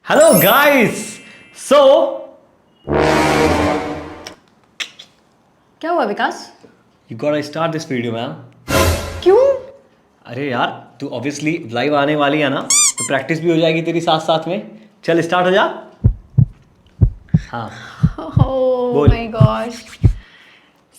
Hello guys. So क्या हुआ Vikas? You got start this video ma'am. क्यों? अरे यार तू ऑब्वियसली लाइव आने वाली है ना, तो प्रैक्टिस भी हो जाएगी तेरी साथ साथ में। चल स्टार्ट हो जा। हाँ Oh बोल। my gosh.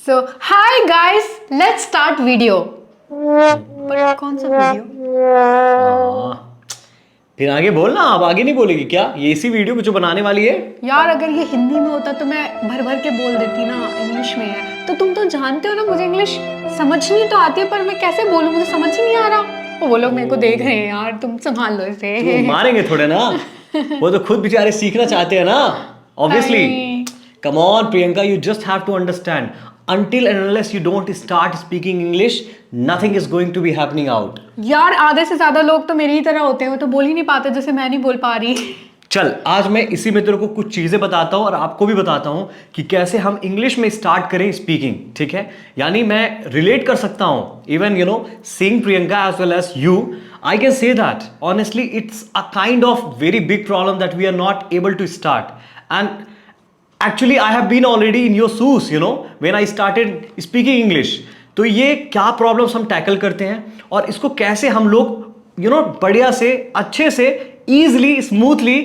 So, hi guys, let's start video. पर कौन सा वीडियो? हाँ फिर आगे बोल ना, अब आगे नहीं बोलेगी क्या? ये इसी वीडियो को जो बनाने वाली है। यार अगर ये हिंदी में होता तो मैं भर भर के बोल देती ना, इंग्लिश में है तो तुम तो जानते हो ना मुझे इंग्लिश समझनी तो आती है पर मैं कैसे बोलूं, मुझे समझ ही नहीं आ रहा। वो लोग मेरे को देख रहे हैं यार, तुम संभाल लो इसे। तो मारेंगे थोड़े ना, वो तो खुद बेचारे सीखना चाहते हैं ना obviously. Hi. Come on Priyanka, you just have to understand, until and unless you don't start speaking English, nothing is going to be happening out. यार आधे से ज्यादा लोग तो मेरी ही तरह होते हैं, वो तो बोल ही नहीं पाते जैसे मैं नहीं बोल पा रही। चल आज मैं इसी में तेरे को कुछ चीजें बताता हूं और आपको भी बताता हूं कि कैसे हम इंग्लिश में स्टार्ट करें स्पीकिंग, ठीक है? यानी मैं रिलेट कर सकता हूं, even you know seeing Priyanka as well as you, I can say that honestly it's a kind of very big problem that we are not able to start. And actually I have been already in your shoes, you know, when I started speaking English. तो ये क्या problems हम tackle करते हैं और इसको कैसे हम लोग यू नो बढ़िया से अच्छे से ईजिली स्मूथली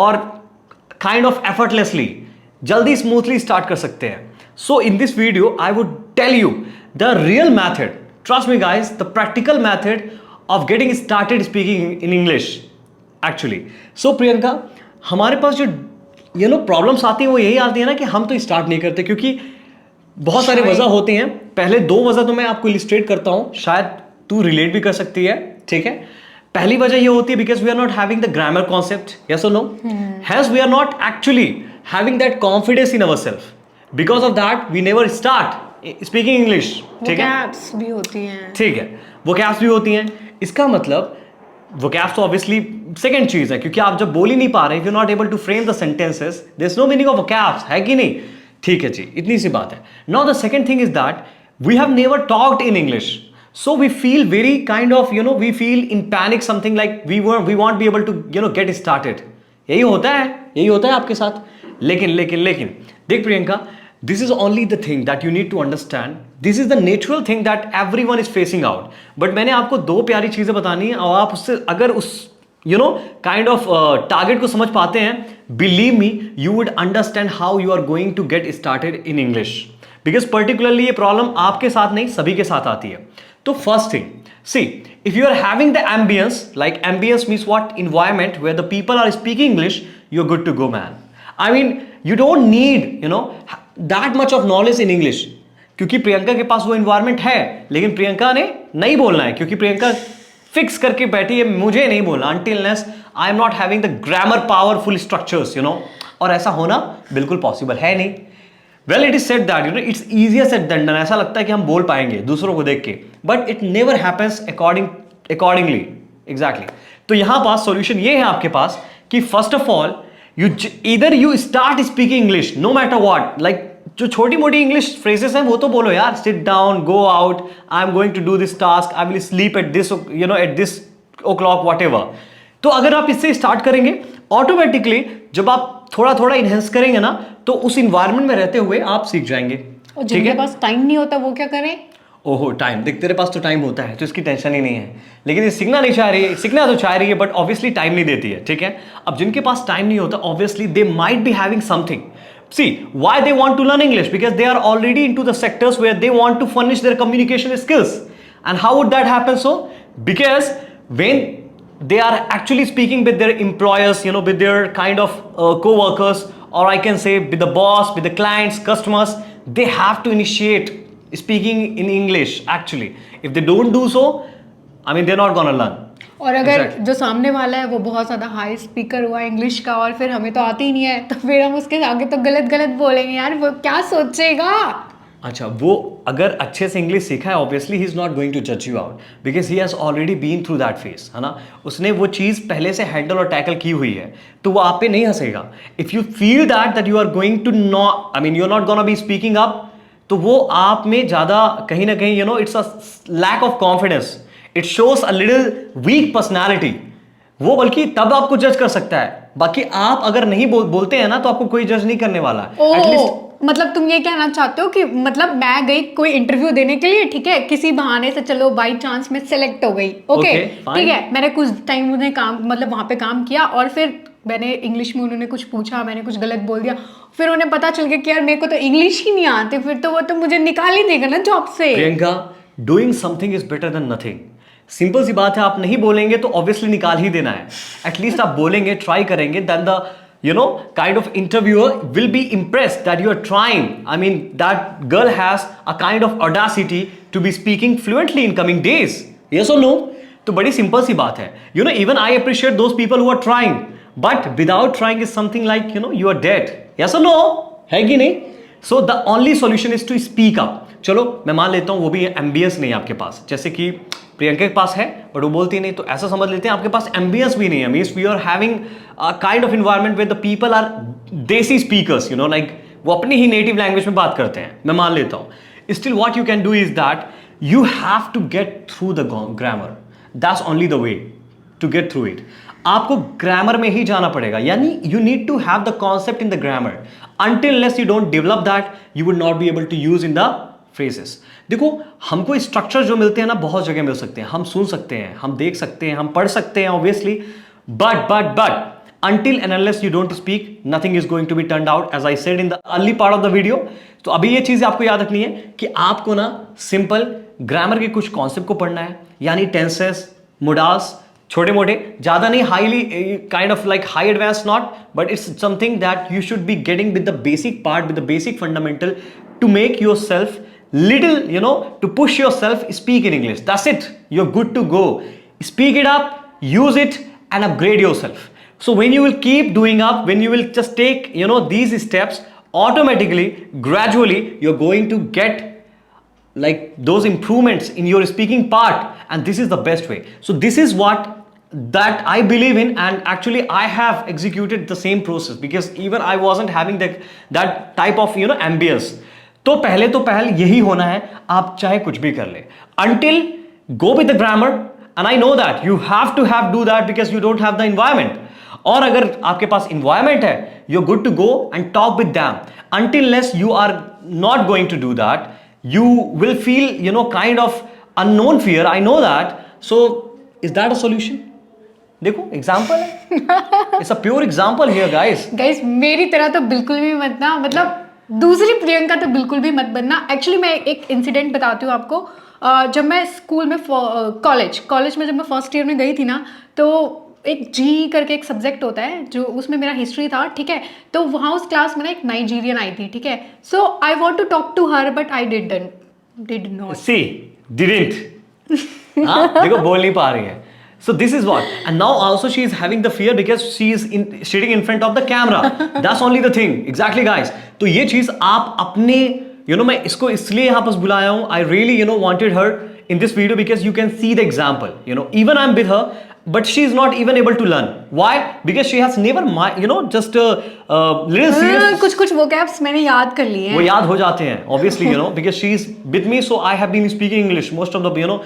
और काइंड ऑफ एफर्टलेसली जल्दी स्मूथली स्टार्ट कर सकते हैं. So in this video I would tell you the real method, trust me guys, the practical method of getting started speaking in English actually. So Priyanka, हमारे पास जो you know problems आती हैं वो यही आती है ना कि हम तो स्टार्ट नहीं करते, क्योंकि बहुत सारे वजह होते हैं. पहले दो वजह तो मैं आपको इलिस्ट्रेट करता हूं, शायद तू रिलेट भी कर सकती है, ठीक है? पहली वजह ये होती है because we are not having the grammar concept, yes और no? Has we are not actually having that confidence in our self. Because of that we never start speaking English, ठीक है? vocabs भी होती हैं, ठीक है, vocabs भी होती हैं. इसका मतलब vocabs तो ऑब्वियसली सेकंड चीज है, क्योंकि आप जब बोल ही नहीं पा रहे, if you not able to frame the sentences, there is no meaning of vocabs, है कि नहीं? ठीक है जी, इतनी सी बात है. Now the second thing is that we have never talked in English, so we feel very kind of you know we feel in panic, something like we won't be able to you know get started. यही होता है आपके साथ. लेकिन देख Priyanka, this is only the thing that you need to understand. This is the natural thing that everyone is facing out. But मैंने आपको दो प्यारी चीजें बतानी है और आप उससे अगर उस you know kind of target को समझ पाते हैं, believe me, you would understand how you are going to get started in English. Because particularly ये प्रॉब्लम आपके साथ नहीं सभी के साथ आती है. तो first thing, see, if you are having the ambience, like ambience means what? Environment where the people are speaking English, you're good to go, man. I mean, you don't need, you know, that much of knowledge in English. क्योंकि प्रियंका के पास वो environment है, लेकिन प्रियंका ने नहीं बोलना है, क्योंकि प्रियंका फिक्स करके बैठी है मुझे नहीं बोलना until unless I am not having the grammar powerful structures, you know. और ऐसा होना बिल्कुल पॉसिबल है नहीं. Well, it is said that you know it's easier said than done. ऐसा लगता है कि हम बोल पाएंगे दूसरों को देख के, but it never happens accordingly. Exactly. तो यहां पास सॉल्यूशन ये है आपके पास कि first of all either you start speaking English no matter what. Like जो छोटी मोटी इंग्लिश फ्रेजेस हैं वो तो बोलो यार. Sit down, go out, I am going to do this task, I will sleep at this you know at this o'clock, whatever. तो अगर आप इससे स्टार्ट करेंगे, ऑटोमेटिकली जब आप थोड़ा थोड़ा इनहेंस करेंगे ना, तो उस इन्वायरमेंट में रहते हुए आप सीख जाएंगे. और जिनके पास टाइम नहीं होता वो क्या करें? ओहो, टाइम देख, तेरे पास तो टाइम होता है तो इसकी टेंशन ही नहीं है, लेकिन ये सीखना नहीं चाह रही है. सीखना तो चाह रही है बट ऑब्वियसली टाइम नहीं देती है, ठीक है? अब जिनके पास टाइम नहीं होता, obviously they might be having something. See, why they want to learn English? Because they are already into the sectors where they want to furnish their communication skills. And how would that happen so? Because when they are actually speaking with their employers, you know, with their kind of co-workers, or I can say with the boss, with the clients, customers, they have to initiate speaking in English actually. If they don't do so, I mean, they're not gonna learn. और अगर जो सामने वाला है वो बहुत ज़्यादा high speaker हुआ इंग्लिश का और फिर हमें तो आती ही नहीं है, तो फिर हम उसके आगे तो गलत बोलेंगे यार, वो क्या सोचेगा? अच्छा, वो अगर अच्छे से इंग्लिश सीखा है, obviously he is not going to जज you out because he has already been through that phase, है ना? उसने वो चीज़ पहले से हैंडल और टैकल की हुई है, तो वो आप पे नहीं हंसेगा. If you feel that you are going to not, I mean you are not gonna be speaking up, तो वो आप में ज़्यादा कहीं ना कहीं you know it's a lack of confidence. It shows a little weak personality. वो बल्कि तब आपको जज कर सकता है बाकी आप अगर नहीं बोलते हैं ना तो आपको कोई जज नहीं करने वाला है एटलीस्ट। मतलब तुम ये कहना चाहते हो कि मतलब मैं गई कोई इंटरव्यू देने के लिए, ठीक है, किसी बहाने से चलो बाय चांस मैं सेलेक्ट हो गई, ओके, ठीक है, मैंने कुछ टाइम उन्हें काम मतलब वहां पे काम किया और फिर मैंने इंग्लिश में उन्होंने कुछ पूछा, मैंने कुछ गलत बोल दिया, फिर उन्हें पता चल गया कि यार मेरे को तो इंग्लिश ही नहीं आती, फिर तो वो तो मुझे निकाल ही देगा ना जॉब से। Priyanka, doing something is better than nothing. Simple सी बात है, आप नहीं बोलेंगे तो ऑब्वियसली निकाल ही देना है। एटलीस्ट आप बोलेंगे, ट्राई करेंगे, then the kind of interviewer will be impressed that you are trying. I mean, that girl has a kind of audacity to be speaking fluently in coming days. Yes or no? तो बड़ी simple सी बात है। Even I appreciate those people who are trying, but without trying is something like, you are dead. Yes or no? है कि नहीं? So the only solution is to speak up. चलो मैं मान लेता हूँ वो भी एम्बियंस नहीं है आपके पास, जैसे कि प्रियंका के पास है बट वो बोलती नहीं, तो ऐसा समझ लेते हैं आपके पास एम्बियंस भी नहीं है। Means we are having a kind of environment where the people are desi speakers, like वो अपनी ही नेटिव लैंग्वेज में बात करते हैं, मैं मान लेता हूँ। Still what you can do is that you have to get through the grammar, that's only the way to get through it. आपको ग्रामर में ही जाना पड़ेगा, यानी you need to have the concept in the grammar. until unless you don't develop that you would not be able to use in the phrases। देखो हमको structure जो मिलते हैं ना बहुत जगह मिल सकते हैं, हम सुन सकते हैं, हम देख सकते हैं, हम पढ़ सकते हैं obviously, but until and unless you don't speak nothing is going to be turned out, as I said in the early part of the video। तो अभी ये चीजें आपको याद रखनी है कि आपको ना सिंपल ग्रामर के कुछ कॉन्सेप्ट को पढ़ना है, यानी टेंसेस, मोडास, छोटे मोटे, ज्यादा नहीं, highly kind of like high advance not, but it's something that you should be getting with the basic part, with the basic fundamental to make yourself little, to push yourself, speak in English. That's it. You're good to go. Speak it up, use it, and upgrade yourself. So when you will keep doing up, when you will just take, these steps, automatically, gradually, you're going to get like those improvements in your speaking part, and this is the best way. So this is what that I believe in, and actually I have executed the same process because even I wasn't having that type of ambience. तो पहले यही होना है, आप चाहे कुछ भी कर ले, until go with the grammar, and I know that you have to do that because you don't have the environment। और अगर आपके पास environment है, you're good to go and talk with them। until unless you are not going to do that, you will feel kind of unknown fear, I know that। So is that a solution? देखो example है, it's a pure example here guys. मेरी तरह तो बिल्कुल भी मत ना, मतलब दूसरी प्रियंका तो बिल्कुल भी मत बनना। एक्चुअली मैं एक इंसिडेंट बताती हूँ आपको। जब मैं स्कूल में कॉलेज में जब मैं फर्स्ट ईयर में गई थी ना, तो एक जी करके एक सब्जेक्ट होता है जो उसमें मेरा हिस्ट्री था, ठीक है। तो वहाँ उस क्लास में ना एक नाइजीरियन आई थी, ठीक है। So I want to talk to her but I did not see didn't. देखो बोल नहीं पा रही है। So this is what, and now also she is having the fear because she is sitting in front of the camera। That's only the thing, exactly guys। तो ये चीज आप अपने मैं इसको इसलिए यहाँ पर बुलाया हूँ। I really wanted her in this video because you can see the example। even I'm with her but she is not even able to learn। Why? Because she has never just little serious। कुछ vocabs मैंने याद कर लिए हैं, वो याद हो जाते हैं obviously because she is with me, so I have been speaking English most of the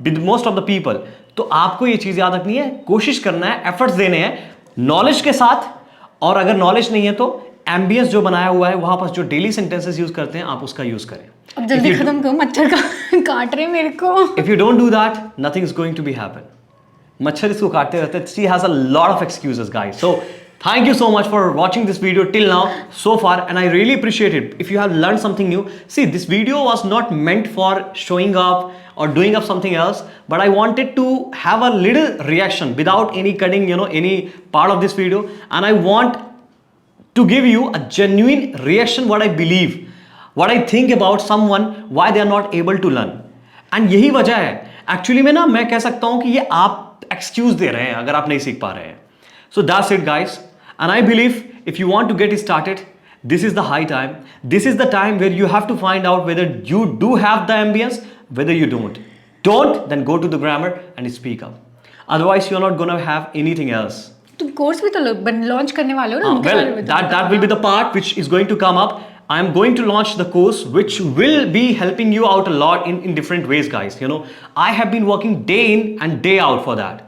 with most of the people। तो आपको ये चीज याद रखनी है, कोशिश करना है, एफर्ट्स देने हैं नॉलेज के साथ। और अगर नॉलेज नहीं है तो एम्बियंस जो बनाया हुआ है वहां पर जो डेली सेंटेंसेस यूज करते हैं आप उसका यूज करें। अब जल्दी खत्म करो, मच्छर काट रहे मेरे को। If you don't do that nothing is going to be happen. मच्छर इसको काटते रहते हैं। She has a lot of excuses guys. So thank you so much for watching this video till now so far, and I really appreciate it if you have learned something new। See, this video was not meant for showing up or doing up something else, but I wanted to have a little reaction without any cutting any part of this video, and I want to give you a genuine reaction, what I believe, what I think about someone, why they are not able to learn। and यही वजह है actually में ना, मैं कह सकता हूं कि ये आप एक्सक्यूज दे रहे हैं अगर आप नहीं सीख पा रहे हैं। So that's it guys, and I believe if you want to get started, this is the high time, this is the time where you have to find out whether you do have the ambience, whether you don't, then go to the grammar and speak up, otherwise you're not gonna have anything else। तुम course भी तो launch करने वाले हो ना? well that will be the part which is going to come up। I am going to launch the course which will be helping you out a lot in different ways guys। I have been working day in and day out for that।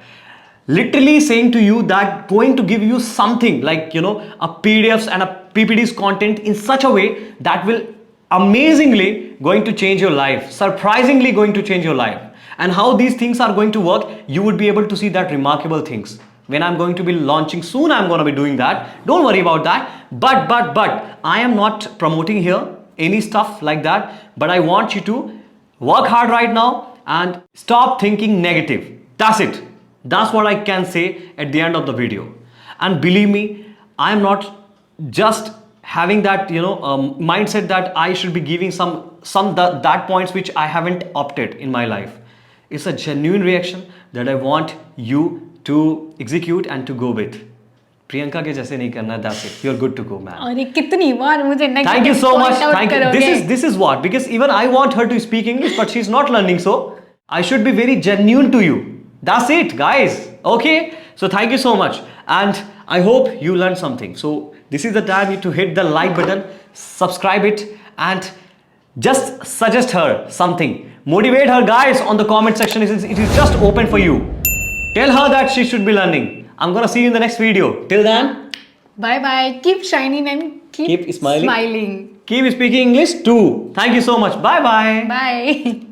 literally saying to you that going to give you something like, you know, a PDFs and a PPTs content in such a way that will amazingly going to change your life, surprisingly going to change your life. And how these things are going to work, you would be able to see that remarkable things. When I'm going to be launching soon, I'm going to be doing that. Don't worry about that. But I am not promoting here any stuff like that. But I want you to work hard right now and stop thinking negative. That's it. That's what I can say at the end of the video. And believe me, I am not just having that, you know, mindset that I should be giving that points which I haven't opted in my life. It's a genuine reaction that I want you to execute and to go with. Priyanka के जैसे नहीं करना, that's it. You're good to go, man. अरे कितनी बार मुझे next Thank you so point much. out Thank you. करोगे? This is what, because even I want her to speak English, but she's not learning. So I should be very genuine to you. That's it, guys. Okay. So thank you so much, and I hope you learned something. So this is the time to hit the like button, subscribe it, and just suggest her something. Motivate her, guys, on the comment section. It is just open for you. Tell her that she should be learning. I'm gonna see you in the next video. Till then, Bye bye. Keep shining and keep Keep smiling. smiling. keep speaking English too. Thank you so much. Bye bye. Bye.